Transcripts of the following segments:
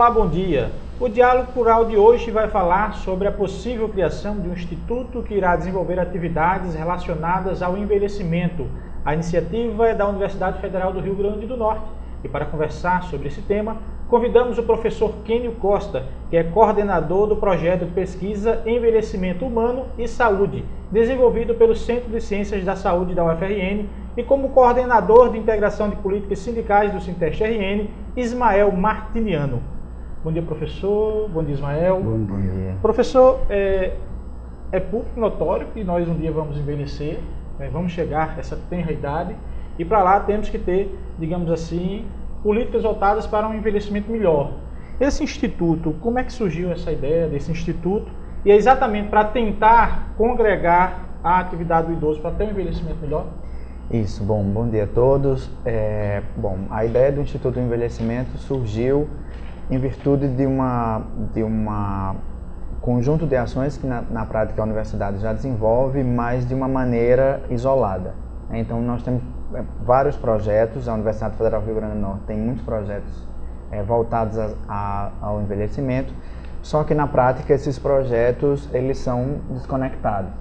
Olá, bom dia. O Diálogo Plural de hoje vai falar sobre a possível criação de um instituto que irá desenvolver atividades relacionadas ao envelhecimento. A iniciativa é da Universidade Federal do Rio Grande do Norte. E para conversar sobre esse tema, convidamos o professor Kênio Costa, que é coordenador do projeto de pesquisa Envelhecimento Humano e Saúde, desenvolvido pelo Centro de Ciências da Saúde da UFRN, e como coordenador de integração de políticas sindicais do Sinteste-RN, Ismael Martiniano. Bom dia, professor. Bom dia, Ismael. Bom dia. Professor, é público notório que nós um dia vamos envelhecer, vamos chegar a essa tenra idade, e para lá temos que ter, digamos assim, políticas voltadas para um envelhecimento melhor. Esse instituto, como é que surgiu essa ideia desse instituto? E é exatamente para tentar congregar a atividade do idoso para ter um envelhecimento melhor? Isso, bom dia a todos. A ideia do Instituto do Envelhecimento surgiu em virtude de uma conjunto de ações que na prática a universidade já desenvolve, mas de uma maneira isolada. Então nós temos vários projetos, a Universidade Federal do Rio Grande do Norte tem muitos projetos voltados ao envelhecimento, só que na prática esses projetos eles são desconectados.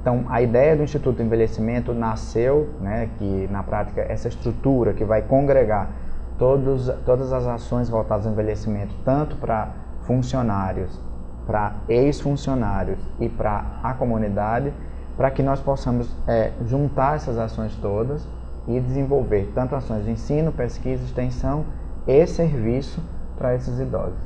Então a ideia do Instituto do Envelhecimento nasceu, que na prática essa estrutura que vai congregar todas as ações voltadas ao envelhecimento, tanto para funcionários, para ex-funcionários e para a comunidade, para que nós possamos juntar essas ações todas e desenvolver tanto ações de ensino, pesquisa, extensão e serviço para esses idosos,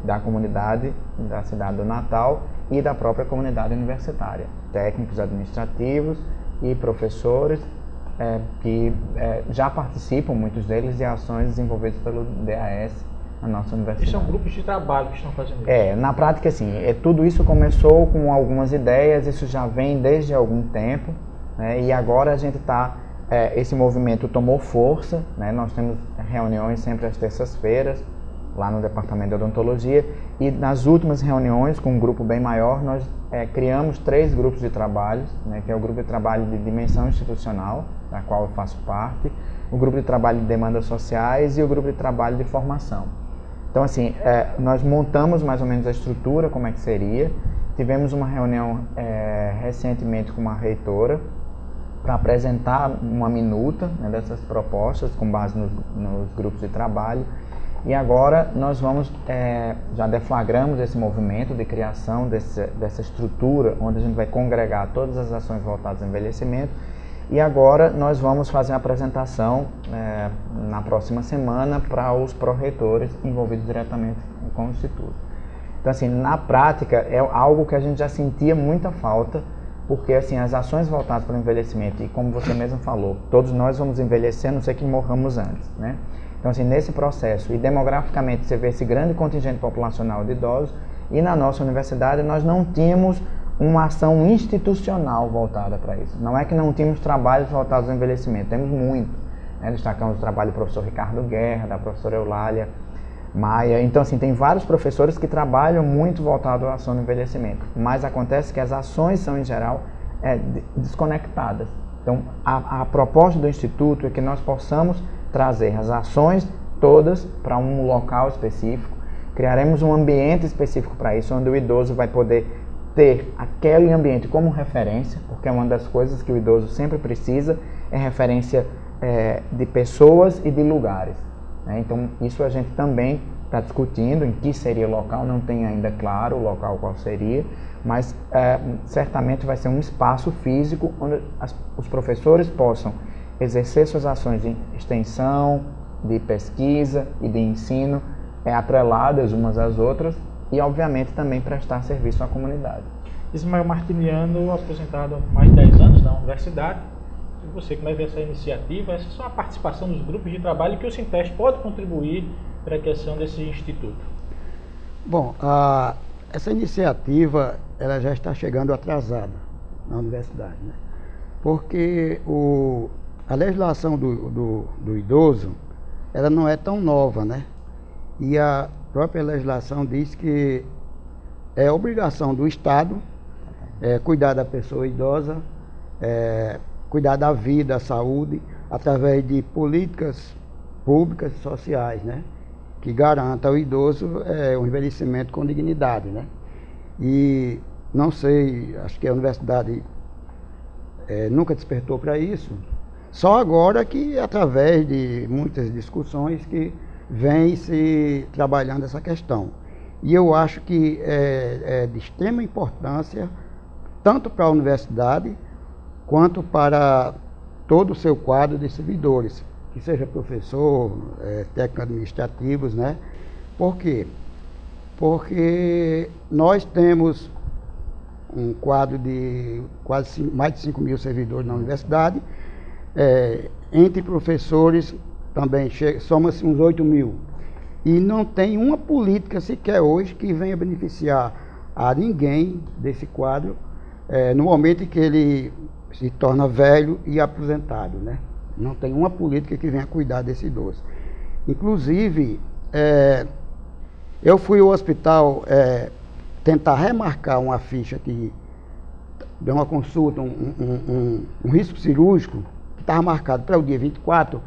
da comunidade da cidade do Natal e da própria comunidade universitária, técnicos administrativos e professores que já participam, muitos deles, de ações desenvolvidas pelo DAS, a nossa universidade. E são grupos de trabalho que estão fazendo isso? Na prática, sim. Tudo isso começou com algumas ideias, isso já vem desde algum tempo, e agora a gente está... esse movimento tomou força, nós temos reuniões sempre às terças-feiras, lá no Departamento de Odontologia, e nas últimas reuniões, com um grupo bem maior, nós criamos 3 grupos de trabalho, que é o grupo de trabalho de dimensão institucional, da qual eu faço parte, o grupo de trabalho de demandas sociais e o grupo de trabalho de formação. Então, assim, nós montamos mais ou menos a estrutura, como é que seria. Tivemos uma reunião recentemente com uma reitora para apresentar uma minuta dessas propostas com base nos grupos de trabalho. E agora nós vamos, já deflagramos esse movimento de criação dessa estrutura, onde a gente vai congregar todas as ações voltadas ao envelhecimento. E agora nós vamos fazer a apresentação na próxima semana para os pró-reitores envolvidos diretamente com o Instituto. Então, assim, na prática é algo que a gente já sentia muita falta, porque assim, as ações voltadas para o envelhecimento, e como você mesmo falou, todos nós vamos envelhecer, a não ser que morramos antes, Então, assim, nesse processo, e demograficamente você vê esse grande contingente populacional de idosos, e na nossa universidade nós não tínhamos uma ação institucional voltada para isso. Não é que não tínhamos trabalhos voltados ao envelhecimento, temos muito. Destacamos o trabalho do professor Ricardo Guerra, da professora Eulália Maia. Então, assim, tem vários professores que trabalham muito voltado à ação do envelhecimento, mas acontece que as ações são, em geral, desconectadas. Então, a proposta do Instituto é que nós possamos trazer as ações todas para um local específico, criaremos um ambiente específico para isso, onde o idoso vai poder ter aquele ambiente como referência, porque uma das coisas que o idoso sempre precisa é referência de pessoas e de lugares. Então, isso a gente também está discutindo, em que seria o local, não tem ainda claro o local qual seria, mas certamente vai ser um espaço físico onde os professores possam exercer suas ações de extensão, de pesquisa e de ensino atreladas umas às outras e, obviamente, também prestar serviço à comunidade. Ismael Martiniano, aposentado há mais de 10 anos na universidade, e você como é ver essa iniciativa, essa é só a participação dos grupos de trabalho que o Sinteste pode contribuir para a criação desse instituto? Bom, essa iniciativa ela já está chegando atrasada na universidade, porque a legislação do idoso ela não é tão nova, e a própria legislação diz que é obrigação do Estado cuidar da pessoa idosa, cuidar da vida, da saúde, através de políticas públicas e sociais, que garanta ao idoso um envelhecimento com dignidade, né? E não sei, acho que a universidade nunca despertou para isso, só agora que, através de muitas discussões, que vem se trabalhando essa questão. E eu acho que é de extrema importância, tanto para a universidade, quanto para todo o seu quadro de servidores, que seja professor, técnicos administrativos, né? Por quê? Porque nós temos um quadro de quase mais de 5 mil servidores na universidade, entre professores também soma-se uns 8 mil. E não tem uma política sequer hoje que venha beneficiar a ninguém desse quadro no momento em que ele se torna velho e aposentado, né? Não tem uma política que venha cuidar desse idoso. Inclusive, eu fui ao hospital tentar remarcar uma ficha que deu uma consulta, um risco cirúrgico, que estava marcado para o dia 24,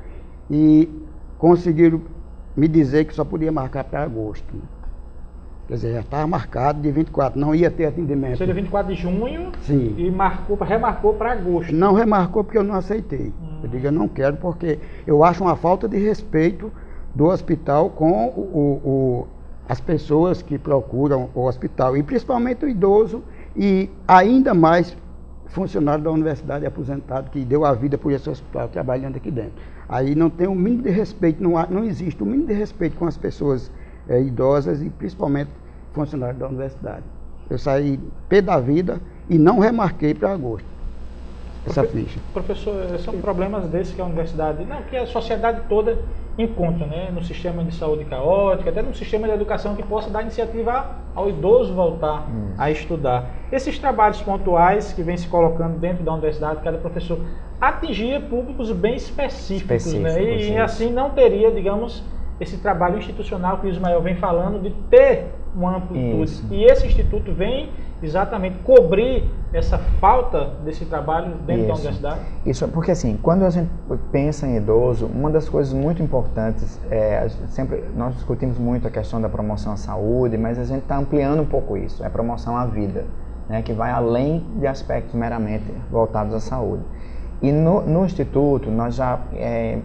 e conseguiram me dizer que só podia marcar para agosto. Quer dizer, já estava marcado de 24, não ia ter atendimento. Seria 24 de junho. Sim. E remarcou para agosto. Não remarcou porque eu não aceitei. Eu digo, eu não quero porque eu acho uma falta de respeito do hospital com as pessoas que procuram o hospital, e principalmente o idoso, e ainda mais funcionário da universidade aposentado que deu a vida por esse hospital trabalhando aqui dentro. Aí não tem o mínimo de respeito, não existe o mínimo de respeito com as pessoas idosas e principalmente funcionários da universidade. Eu saí pé da vida e não remarquei para agosto essa ficha. Professor, são problemas desses que a universidade, que a sociedade toda encontra, né? No sistema de saúde caótico, até no sistema de educação que possa dar iniciativa ao idoso voltar a estudar. Esses trabalhos pontuais que vem se colocando dentro da universidade, cada professor atingia públicos bem específicos, né? E assim não teria, digamos, esse trabalho institucional que o Ismael vem falando de ter uma amplitude. Isso. E esse instituto vem exatamente cobrir essa falta desse trabalho dentro da universidade? Isso, porque assim, quando a gente pensa em idoso, uma das coisas muito importantes, sempre nós discutimos muito a questão da promoção à saúde, mas a gente está ampliando um pouco isso, é a promoção à vida, né, que vai além de aspectos meramente voltados à saúde. E no Instituto, nós já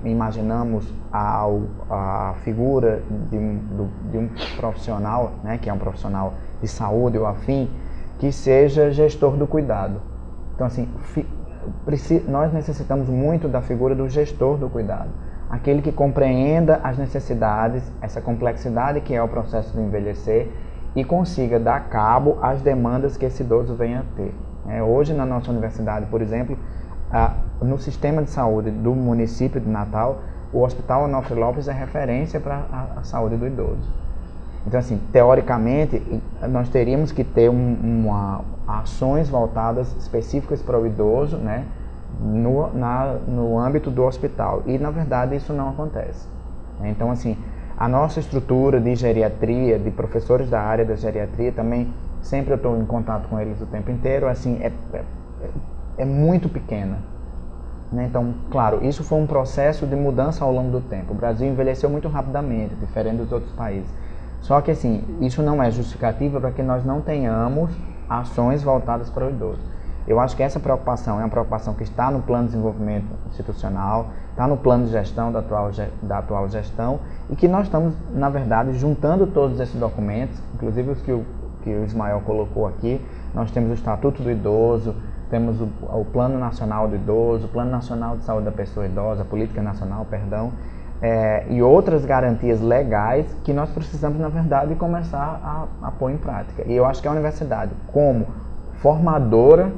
imaginamos a figura de um profissional, né, que é um profissional de saúde ou afim, que seja gestor do cuidado. Então, assim, nós necessitamos muito da figura do gestor do cuidado. Aquele que compreenda as necessidades, essa complexidade que é o processo de envelhecer e consiga dar cabo às demandas que esse idoso venha a ter. Hoje, na nossa universidade, por exemplo, no sistema de saúde do município de Natal, o Hospital Onofre Lopes é referência para a saúde do idoso. Então, assim, teoricamente, nós teríamos que ter ações voltadas específicas para o idoso, né, no âmbito do hospital. E, na verdade, isso não acontece. Então, assim, a nossa estrutura de geriatria, de professores da área da geriatria, também, sempre eu estou em contato com eles o tempo inteiro, assim, é muito pequena. Então, claro, isso foi um processo de mudança ao longo do tempo. O Brasil envelheceu muito rapidamente, diferente dos outros países. Só que, assim, isso não é justificativa para que nós não tenhamos ações voltadas para o idoso. Eu acho que essa preocupação é uma preocupação que está no plano de desenvolvimento institucional, está no plano de gestão da atual gestão, e que nós estamos, na verdade, juntando todos esses documentos, inclusive os que o Ismael colocou aqui. Nós temos o Estatuto do Idoso, temos o Plano Nacional do Idoso, o Plano Nacional de Saúde da Pessoa Idosa, a Política Nacional, perdão, e outras garantias legais que nós precisamos, na verdade, começar a pôr em prática. E eu acho que a universidade, como formadora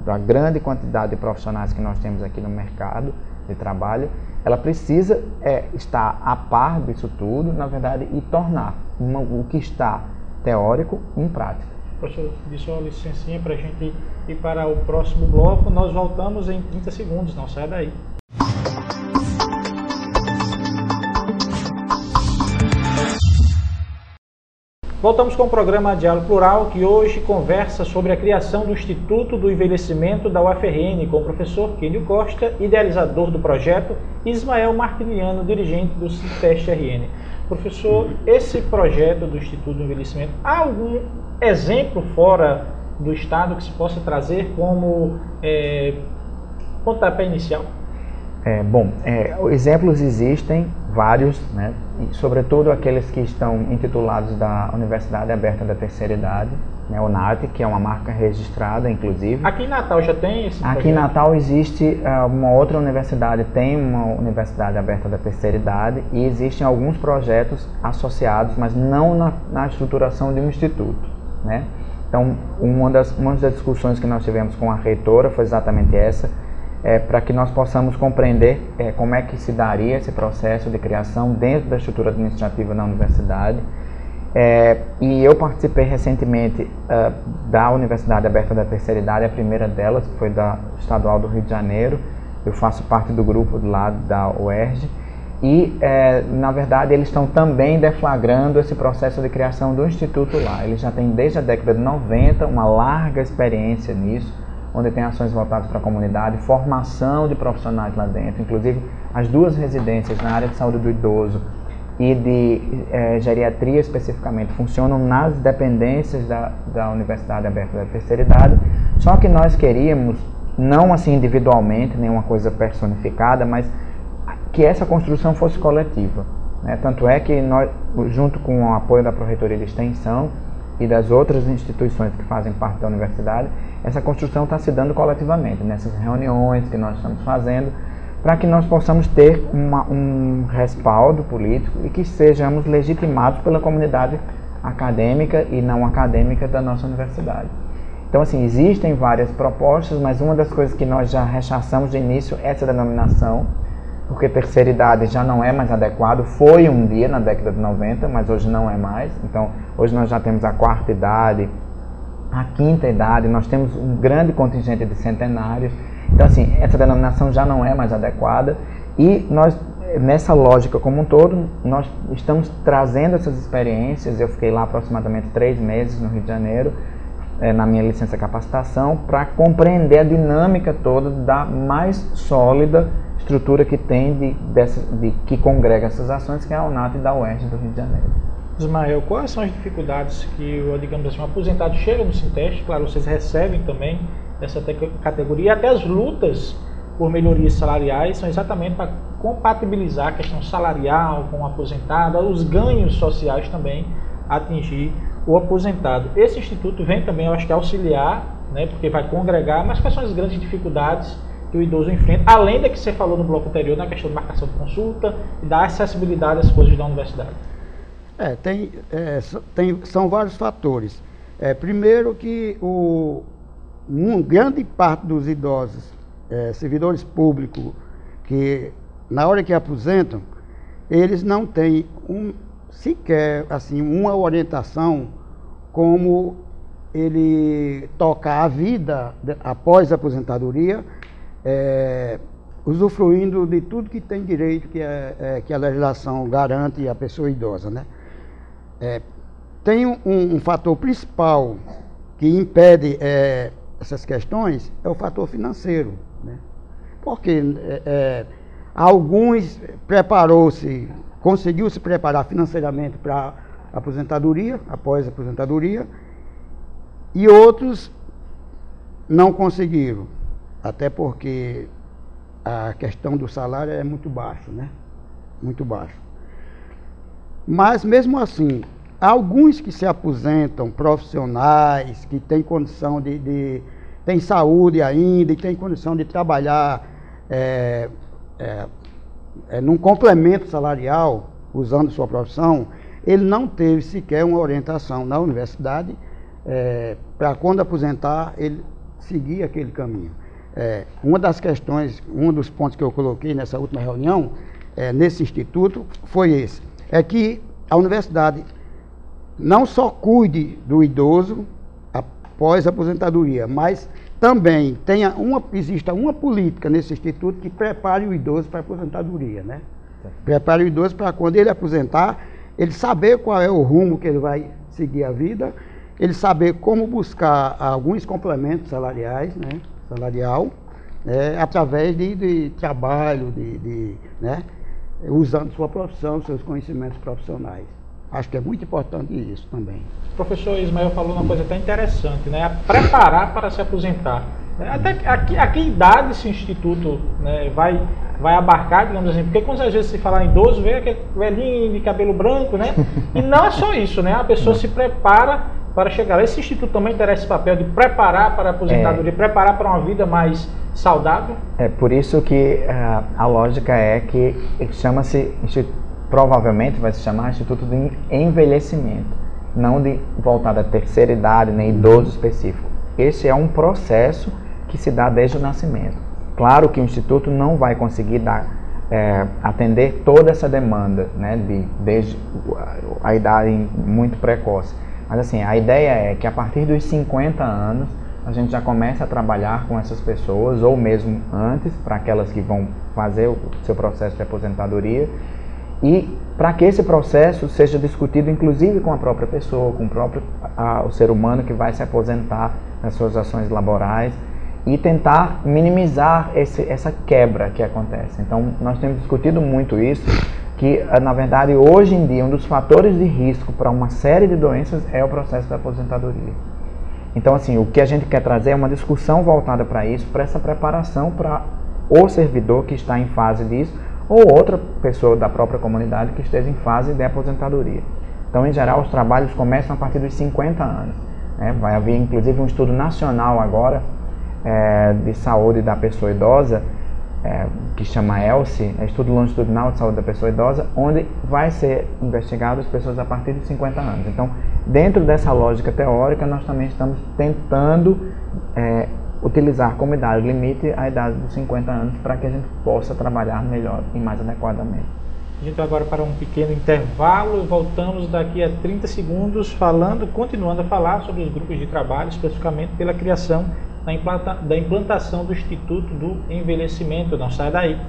da grande quantidade de profissionais que nós temos aqui no mercado de trabalho, ela precisa estar a par disso tudo, na verdade, e tornar o que está teórico em prática. Professor, de sua licencinha para a gente ir para o próximo bloco. Nós voltamos em 30 segundos, não sai daí. Voltamos com o programa Diálogo Plural, que hoje conversa sobre a criação do Instituto do Envelhecimento da UFRN, com o professor Kênio Costa, idealizador do projeto, e Ismael Martiniano, dirigente do CITEST-RN. Professor, esse projeto do Instituto do Envelhecimento, há algum exemplo fora do Estado que se possa trazer como pontapé inicial? Exemplos existem, vários, né? E, sobretudo aqueles que estão intitulados da Universidade Aberta da Terceira Idade, né, UNAT, que é uma marca registrada, inclusive. Aqui em Natal já tem esse projeto? Aqui em Natal existe uma outra universidade, tem uma Universidade Aberta da Terceira Idade, e existem alguns projetos associados, mas não na estruturação de um instituto, né? Então, uma das discussões que nós tivemos com a reitora foi exatamente essa, para que nós possamos compreender como é que se daria esse processo de criação dentro da estrutura administrativa da universidade. E eu participei recentemente da Universidade Aberta da Terceira Idade, a primeira delas foi da Estadual do Rio de Janeiro. Eu faço parte do grupo do lado da UERJ e, na verdade, eles estão também deflagrando esse processo de criação do instituto lá. Eles já têm desde a década de 90 uma larga experiência nisso, onde tem ações voltadas para a comunidade, formação de profissionais lá dentro, inclusive as duas residências na área de saúde do idoso e de geriatria especificamente funcionam nas dependências da Universidade Aberta da Terceira Idade, só que nós queríamos, não assim individualmente, nenhuma coisa personificada, mas que essa construção fosse coletiva, né? Tanto é que nós, junto com o apoio da Pró-Reitoria de Extensão e das outras instituições que fazem parte da universidade, essa construção está se dando coletivamente, nessas reuniões que nós estamos fazendo, para que nós possamos ter um respaldo político e que sejamos legitimados pela comunidade acadêmica e não acadêmica da nossa universidade. Então, assim, existem várias propostas, mas uma das coisas que nós já rechaçamos de início é essa denominação, porque terceira idade já não é mais adequado, foi um dia na década de 90, mas hoje não é mais. Então, hoje nós já temos a quarta idade, a quinta idade, nós temos um grande contingente de centenários. Então, assim, essa denominação já não é mais adequada e nós, nessa lógica como um todo, nós estamos trazendo essas experiências. Eu fiquei lá aproximadamente 3 meses no Rio de Janeiro, na minha licença capacitação, para compreender a dinâmica toda da mais sólida estrutura que tem que congrega essas ações, que é a UNAT da UERJ do Rio de Janeiro. Ismael, quais são as dificuldades que, digamos assim, um aposentado chega no Sinteste? Claro, vocês recebem também dessa categoria, até as lutas por melhorias salariais são exatamente para compatibilizar a questão salarial com o aposentado, os ganhos sociais também atingir o aposentado. Esse instituto vem também, eu acho que auxiliar, né, porque vai congregar, mas quais são as grandes dificuldades que o idoso enfrenta, além da que você falou no bloco anterior, na questão de marcação de consulta e da acessibilidade às coisas da universidade? São vários fatores. Primeiro que grande parte dos idosos, servidores públicos, que na hora que aposentam, eles não têm sequer assim, uma orientação como ele tocar a vida após a aposentadoria, usufruindo de tudo que tem direito, que a legislação garante à pessoa idosa, né? Tem um fator principal que impede essas questões, é o fator financeiro, né? Porque alguns conseguiu se preparar financeiramente para a aposentadoria, após a aposentadoria, e outros não conseguiram, até porque a questão do salário é muito baixo, né? Muito baixo. Mas, mesmo assim, alguns que se aposentam, profissionais, que têm condição têm saúde ainda e têm condição de trabalhar num complemento salarial, usando sua profissão, ele não teve sequer uma orientação na universidade para, quando aposentar, ele seguir aquele caminho. Uma das questões, um dos pontos que eu coloquei nessa última reunião, nesse instituto, foi esse. É que a universidade não só cuide do idoso após a aposentadoria, mas também exista uma política nesse instituto que prepare o idoso para a aposentadoria, né? Prepare o idoso para, quando ele aposentar, ele saber qual é o rumo que ele vai seguir a vida, ele saber como buscar alguns complementos salariais, né? Salarial, através de trabalho, né? usando sua profissão, seus conhecimentos profissionais. Acho que é muito importante isso também. O professor Ismael falou uma coisa até interessante, né? Preparar para se aposentar. Até a que idade esse instituto, né, vai abarcar, digamos assim? Porque quando às vezes se fala em idoso, vê aquele velhinho de cabelo branco, né? E não é só isso, né? A pessoa se prepara para chegar lá. Esse instituto também terá esse papel de preparar para a aposentadoria, preparar para uma vida mais saudável? É por isso que a lógica é que chama-se, provavelmente vai se chamar Instituto de Envelhecimento, não de voltado à terceira idade, nem idoso específico. Esse é um processo que se dá desde o nascimento. Claro que o Instituto não vai conseguir atender toda essa demanda, né, desde a idade muito precoce. Mas assim, a ideia é que a partir dos 50 anos, a gente já começa a trabalhar com essas pessoas, ou mesmo antes, para aquelas que vão fazer o seu processo de aposentadoria, e para que esse processo seja discutido inclusive com a própria pessoa, com o ser humano que vai se aposentar nas suas ações laborais, e tentar minimizar essa quebra que acontece. Então, nós temos discutido muito isso, que na verdade hoje em dia um dos fatores de risco para uma série de doenças é o processo da aposentadoria. Então, assim, o que a gente quer trazer é uma discussão voltada para isso, para essa preparação para o servidor que está em fase disso, ou outra pessoa da própria comunidade que esteja em fase de aposentadoria. Então, em geral, os trabalhos começam a partir dos 50 anos. Né? Vai haver, inclusive, um estudo nacional agora de saúde da pessoa idosa, que chama ELSE, Estudo Longitudinal de Saúde da Pessoa Idosa, onde vai ser investigado as pessoas a partir de 50 anos. Então, dentro dessa lógica teórica, nós também estamos tentando utilizar como idade limite a idade dos 50 anos para que a gente possa trabalhar melhor e mais adequadamente. A gente vai agora para um pequeno intervalo e voltamos daqui a 30 segundos continuando a falar sobre os grupos de trabalho, especificamente pela criação da implantação do Instituto do Envelhecimento. Não sai daí.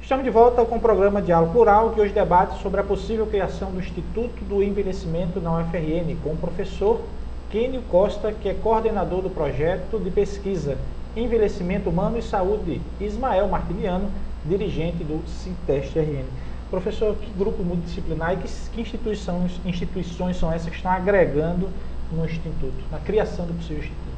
Estamos de volta com o programa Diálogo Plural, que hoje debate sobre a possível criação do Instituto do Envelhecimento na UFRN, com o professor Kênio Costa, que é coordenador do projeto de pesquisa Envelhecimento Humano e Saúde, Ismael Martiliano, dirigente do Sinteste-RN. Professor, que grupo multidisciplinar e que instituições são essas que estão agregando no Instituto, na criação do possível Instituto?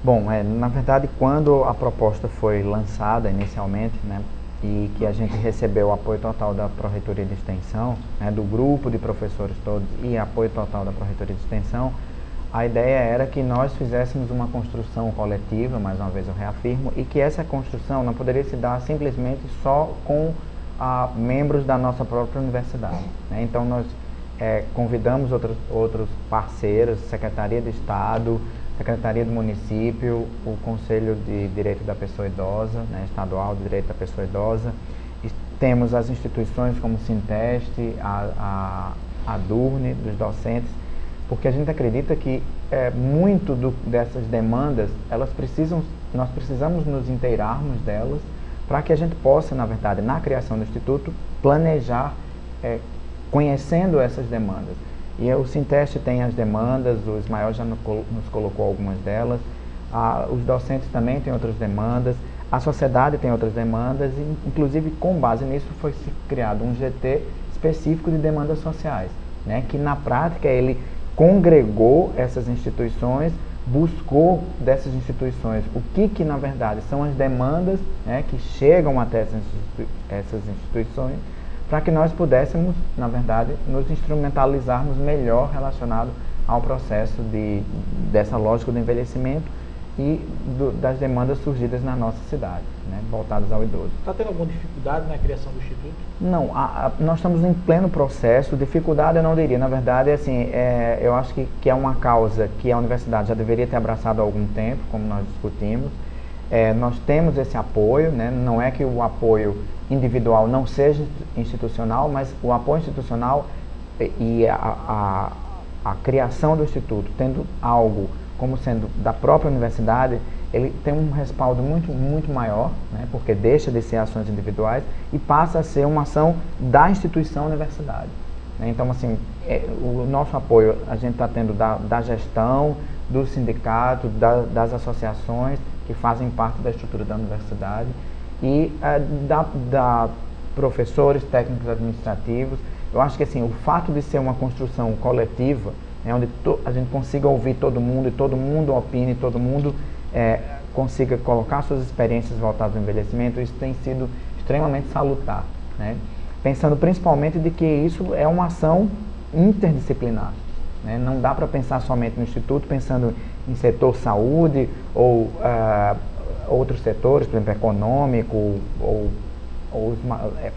Bom, na verdade, quando a proposta foi lançada inicialmente, né, e que a gente recebeu o apoio total da Pró-Reitoria de Extensão, né, do grupo de professores todos e apoio total da Pró-Reitoria de Extensão, a ideia era que nós fizéssemos uma construção coletiva, mais uma vez eu reafirmo, e que essa construção não poderia se dar simplesmente só com membros da nossa própria universidade. Né? Então, nós convidamos outros parceiros, Secretaria de Estado, Secretaria do Município, o Conselho de Direito da Pessoa Idosa, né, Estadual de Direito da Pessoa Idosa, e temos as instituições como o Sinteste, a Durne, dos docentes, porque a gente acredita que muito dessas demandas, nós precisamos nos inteirarmos delas, para que a gente possa, na verdade, na criação do Instituto, planejar conhecendo essas demandas. E o Sinteste tem as demandas, o Ismael já nos colocou algumas delas, os docentes também têm outras demandas, a sociedade tem outras demandas, e inclusive com base nisso foi criado um GT específico de demandas sociais, né, que na prática ele congregou essas instituições, buscou dessas instituições o que na verdade são as demandas, né, que chegam até essas instituições, para que nós pudéssemos, na verdade, nos instrumentalizarmos melhor relacionado ao processo dessa lógica do envelhecimento e das demandas surgidas na nossa cidade, né, voltadas ao idoso. Está tendo alguma dificuldade na criação do Instituto? Não, nós estamos em pleno processo. Dificuldade eu não diria, na verdade, assim, eu acho que é uma causa que a universidade já deveria ter abraçado há algum tempo, como nós discutimos. Nós temos esse apoio, né, não é que o apoio individual não seja institucional, mas o apoio institucional e a criação do Instituto, tendo algo como sendo da própria universidade, ele tem um respaldo muito maior, né, porque deixa de ser ações individuais e passa a ser uma ação da instituição universidade. Né? Então, assim, o nosso apoio a gente está tendo da gestão, do sindicato, das associações que fazem parte da estrutura da universidade, e da professores, técnicos administrativos. Eu acho que assim, o fato de ser uma construção coletiva, onde a gente consiga ouvir todo mundo, e todo mundo opine, todo mundo consiga colocar suas experiências voltadas ao envelhecimento, isso tem sido extremamente salutar, né? Pensando principalmente de que isso é uma ação interdisciplinar, né? Não dá para pensar somente no Instituto pensando em setor saúde ou outros setores, por exemplo, econômico ou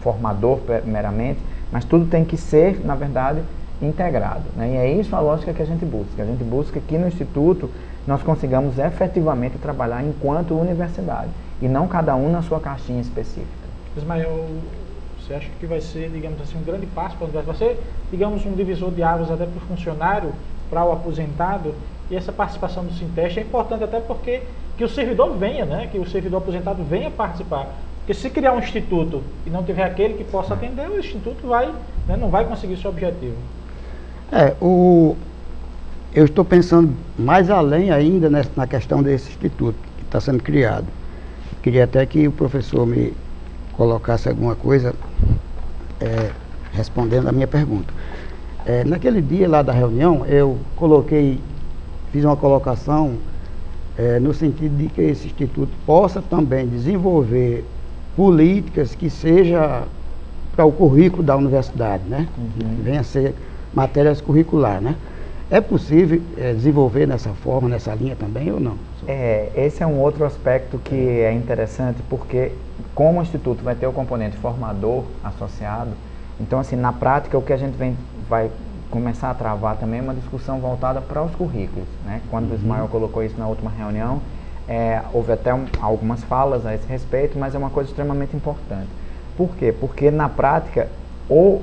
formador meramente, mas tudo tem que ser, na verdade, integrado, né? E é isso a lógica que a gente busca. A gente busca que no Instituto nós consigamos efetivamente trabalhar enquanto universidade, e não cada um na sua caixinha específica. Ismael, você acha que vai ser, digamos assim, um grande passo para a universidade? Vai ser, digamos, um divisor de águas até para o funcionário, para o aposentado, e essa participação do Sinteste é importante até porque que o servidor venha, né? Que o servidor aposentado venha participar. Porque se criar um instituto e não tiver aquele que possa atender, o instituto não vai conseguir seu objetivo. Eu estou pensando mais além ainda na questão desse instituto que está sendo criado. Queria até que o professor me colocasse alguma coisa respondendo a minha pergunta. Naquele dia lá da reunião, eu fiz uma colocação no sentido de que esse instituto possa também desenvolver políticas que seja para o currículo da universidade, né? Venha a ser matérias curriculares, né? É possível desenvolver nessa forma, nessa linha também ou não? Esse é um outro aspecto que é interessante, porque como o Instituto vai ter o componente formador associado, então assim, na prática o que a gente vai começar a travar também é uma discussão voltada para os currículos, né? Quando o Ismael colocou isso na última reunião, houve até algumas falas a esse respeito, mas é uma coisa extremamente importante. Por quê? Porque na prática o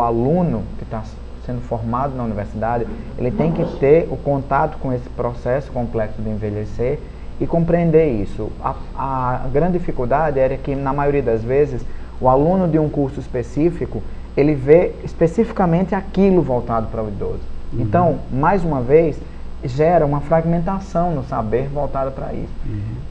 aluno que está sendo formado na universidade, ele tem que ter o contato com esse processo complexo de envelhecer e compreender isso. A grande dificuldade era que, na maioria das vezes, o aluno de um curso específico, ele vê especificamente aquilo voltado para o idoso. Então, mais uma vez, gera uma fragmentação no saber voltada para isso.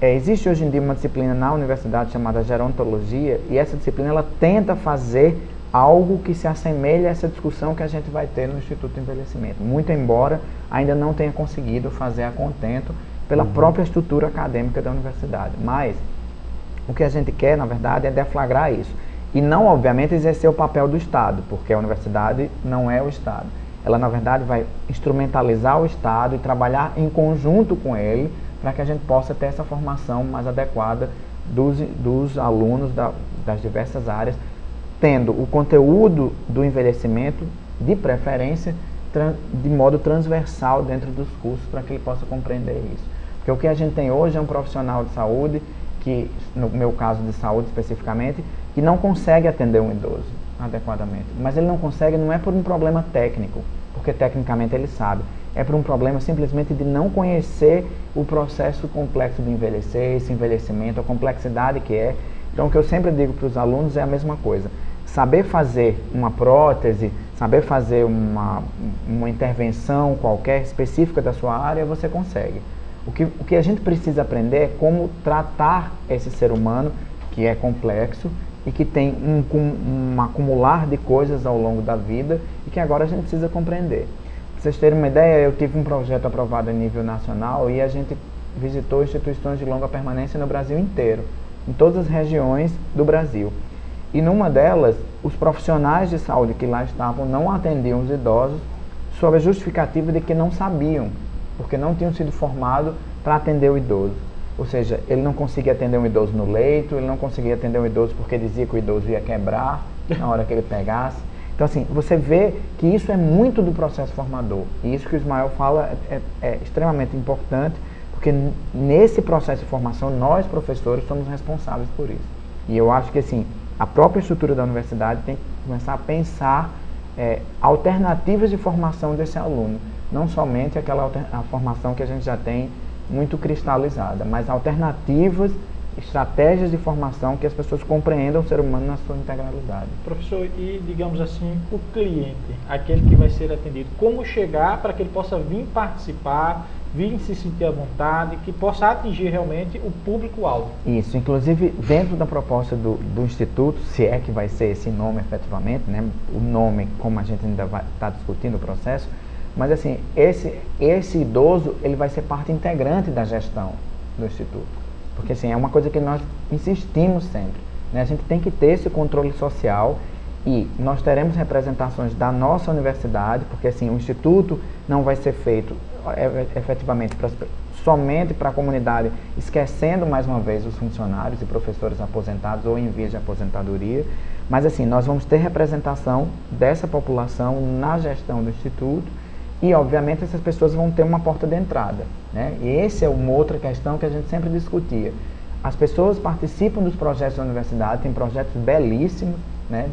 Existe hoje em dia uma disciplina na universidade chamada gerontologia, e essa disciplina ela tenta fazer algo que se assemelha a essa discussão que a gente vai ter no Instituto de Envelhecimento, muito embora ainda não tenha conseguido fazer a contento pela própria estrutura acadêmica da universidade. Mas o que a gente quer, na verdade, é deflagrar isso. E não, obviamente, exercer o papel do Estado, porque a universidade não é o Estado. Ela, na verdade, vai instrumentalizar o Estado e trabalhar em conjunto com ele para que a gente possa ter essa formação mais adequada dos alunos das diversas áreas, tendo o conteúdo do envelhecimento, de preferência, de modo transversal dentro dos cursos, para que ele possa compreender isso. Porque o que a gente tem hoje é um profissional de saúde, que, no meu caso de saúde especificamente, que não consegue atender um idoso adequadamente. Mas ele não consegue, não é por um problema técnico, porque tecnicamente ele sabe. É por um problema simplesmente de não conhecer o processo complexo de envelhecer, esse envelhecimento, a complexidade que é. Então, o que eu sempre digo para os alunos é a mesma coisa. Saber fazer uma prótese, saber fazer uma intervenção qualquer específica da sua área, você consegue. O que a gente precisa aprender é como tratar esse ser humano, que é complexo e que tem um acumular de coisas ao longo da vida e que agora a gente precisa compreender. Para vocês terem uma ideia, eu tive um projeto aprovado a nível nacional e a gente visitou instituições de longa permanência no Brasil inteiro, em todas as regiões do Brasil. E numa delas, os profissionais de saúde que lá estavam não atendiam os idosos sob a justificativa de que não sabiam, porque não tinham sido formados para atender o idoso. Ou seja, ele não conseguia atender um idoso no leito, ele não conseguia atender um idoso porque dizia que o idoso ia quebrar na hora que ele pegasse. Então, assim, você vê que isso é muito do processo formador. E isso que o Ismael fala é extremamente importante, porque nesse processo de formação, nós, professores, somos responsáveis por isso. E eu acho que, assim, a própria estrutura da universidade tem que começar a pensar alternativas de formação desse aluno. Não somente a formação que a gente já tem muito cristalizada, mas alternativas, estratégias de formação que as pessoas compreendam o ser humano na sua integralidade. Professor, e digamos assim, o cliente, aquele que vai ser atendido, como chegar para que ele possa vir participar, virem se sentir à vontade, que possa atingir realmente o público-alvo. Isso, inclusive dentro da proposta do Instituto, se é que vai ser esse nome efetivamente, né, o nome, como a gente ainda vai estar discutindo o processo, mas assim, esse idoso, ele vai ser parte integrante da gestão do Instituto, porque assim, é uma coisa que nós insistimos sempre, né, a gente tem que ter esse controle social e nós teremos representações da nossa universidade, porque assim, o Instituto não vai ser feito efetivamente somente para a comunidade, esquecendo mais uma vez os funcionários e professores aposentados ou em vias de aposentadoria, mas assim, nós vamos ter representação dessa população na gestão do Instituto e obviamente essas pessoas vão ter uma porta de entrada, né? E essa é uma outra questão que a gente sempre discutia. As pessoas participam dos projetos da universidade, tem projetos belíssimos, né,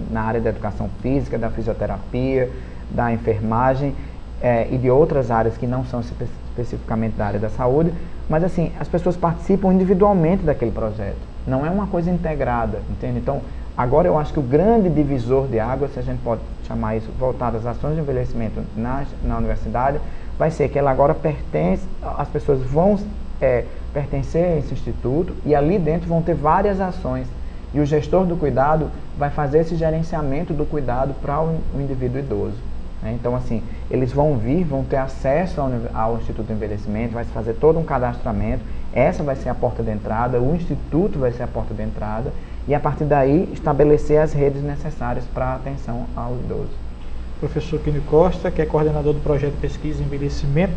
na área da educação física, da fisioterapia, da enfermagem e de outras áreas que não são especificamente da área da saúde, mas assim, as pessoas participam individualmente daquele projeto, não é uma coisa integrada, entende? Então, agora eu acho que o grande divisor de águas, se a gente pode chamar isso, voltado às ações de envelhecimento na universidade, vai ser que ela agora pertence, as pessoas vão pertencer a esse instituto e ali dentro vão ter várias ações. E o gestor do cuidado vai fazer esse gerenciamento do cuidado para o indivíduo idoso, né? Então, assim, eles vão ter acesso ao Instituto de Envelhecimento, vai se fazer todo um cadastramento, essa vai ser a porta de entrada, o Instituto vai ser a porta de entrada, e a partir daí estabelecer as redes necessárias para a atenção ao idoso. Professor Quínio Costa, que é coordenador do projeto de pesquisa e envelhecimento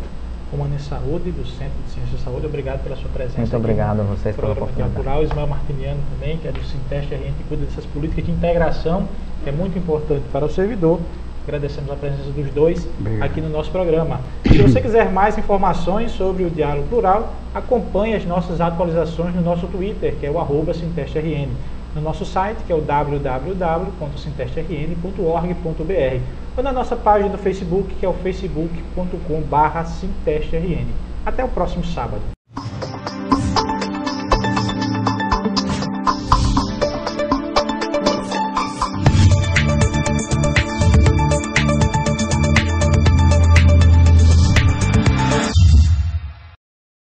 Humano em Saúde, do Centro de Ciências de Saúde, obrigado pela sua presença. Muito obrigado a vocês pela oportunidade. Rural, Ismael Martiniano também, que é do Sinteste RN, que cuida dessas políticas de integração, que é muito importante para o servidor. Agradecemos a presença dos dois aqui no nosso programa. Se você quiser mais informações sobre o Diálogo Plural, acompanhe as nossas atualizações no nosso Twitter, que é o @SintesteRN, no nosso site, que é o www.sintestrn.org.br, ou na nossa página do Facebook, que é o facebook.com/SintesteRN. Até o próximo sábado.